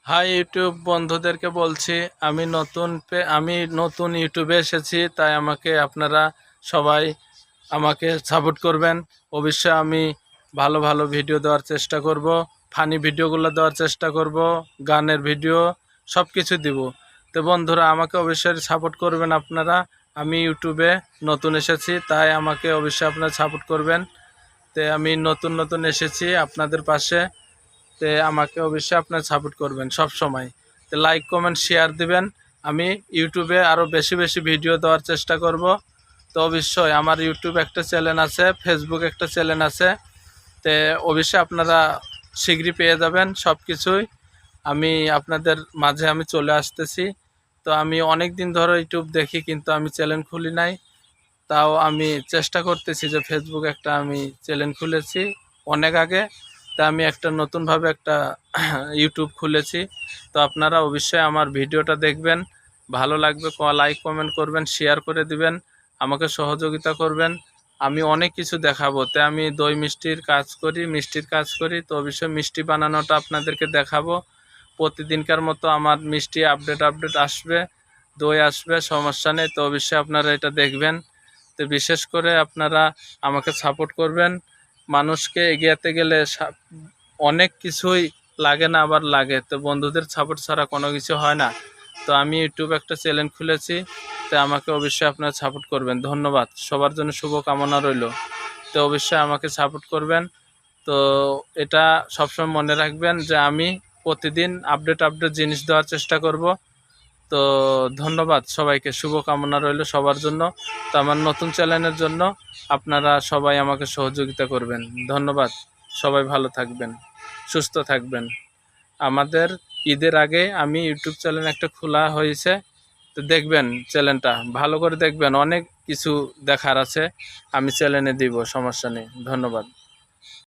High YouTube বন্ধুদেরকে বলছি, আমি নতুন ইউটিউবে এসেছি, তাই আমাকে আপনারা সবাই আমাকে সাপোর্ট করবেন। অবশ্যই আমি ভালো ভালো ভিডিও দেওয়ার চেষ্টা করব, ফানি ভিডিওগুলো দেওয়ার চেষ্টা করব, গানের ভিডিও সব কিছু দিব। তো বন্ধুরা আমাকে অবশ্যই সাপোর্ট করবেন আপনারা। আমি ইউটিউবে নতুন এসেছি, তাই আমাকে অবশ্যই আপনারা সাপোর্ট করবেন। তো আমি নতুন এসেছি আপনাদের পাশে, তে আমাকে অবশ্যই আপনার সাপোর্ট করবেন সব সময়। তো লাইক কমেন্ট শেয়ার দিবেন। আমি ইউটিউবে আরও বেশি বেশি ভিডিও দেওয়ার চেষ্টা করব। তো অবশ্যই আমার ইউটিউব একটা চ্যানেল আছে, ফেসবুক একটা চ্যানেল আছে। তে অবশ্যই আপনারা শীঘ্রই পেয়ে যাবেন সব কিছুই। আমি আপনাদের মাঝে আমি চলে আসতেছি। তো আমি অনেক দিন ধরে ইউটিউব দেখি, কিন্তু আমি চ্যানেল খুলি নাই। তাও আমি চেষ্টা করতেছি যে ফেসবুক একটা আমি চ্যানেল খুলেছি অনেক আগে। তা আমি একটা নতুনভাবে একটা ইউটিউব খুলেছি। তো আপনারা অবশ্যই আমার ভিডিওটা দেখবেন, ভালো লাগবে লাইক কমেন্ট করবেন, শেয়ার করে দিবেন, আমাকে সহযোগিতা করবেন। আমি অনেক কিছু দেখাবো। তো আমি দই মিষ্টির কাজ করি। তো অবশ্যই মিষ্টি বানানোটা আপনাদেরকে দেখাবো। প্রতিদিনকার মতো আমার মিষ্টি আপডেট আসবে, দই আসবে, সমস্যা নেই। তো অবশ্যই আপনারা এটা দেখবেন। তো বিশেষ করে আপনারা আমাকে সাপোর্ট করবেন। মানুষকে এগিয়াতে গেলে অনেক কিছুই লাগে না, আবার লাগে। তো বন্ধুদের সাপোর্ট ছাড়া কোনো কিছু হয় না। তো আমি ইউটিউব একটা চ্যানেল খুলেছি, তো আমাকে অবশ্যই আপনারা সাপোর্ট করবেন। ধন্যবাদ, সবার জন্য শুভকামনা রইল। তো অবশ্যই আমাকে সাপোর্ট করবেন। তো এটা সবসময় মনে রাখবেন যে আমি প্রতিদিন আপডেট জিনিস দেওয়ার চেষ্টা করব। তো ধন্যবাদ সবাইকে, শুভকামনা রইল সবার জন্য। তো আমার নতুন চ্যানেলের জন্য আপনারা সবাই আমাকে সহযোগিতা করবেন। ধন্যবাদ। সবাই ভালো থাকবেন, সুস্থ থাকবেন। আমাদের ঈদের আগে আমি ইউটিউব চ্যানেল একটা খোলা হয়েছে। তো দেখবেন চ্যানেলটা ভালো করে দেখবেন, অনেক কিছু দেখার আছে। আমি চ্যানেলে দিব, সমস্যা নেই। ধন্যবাদ।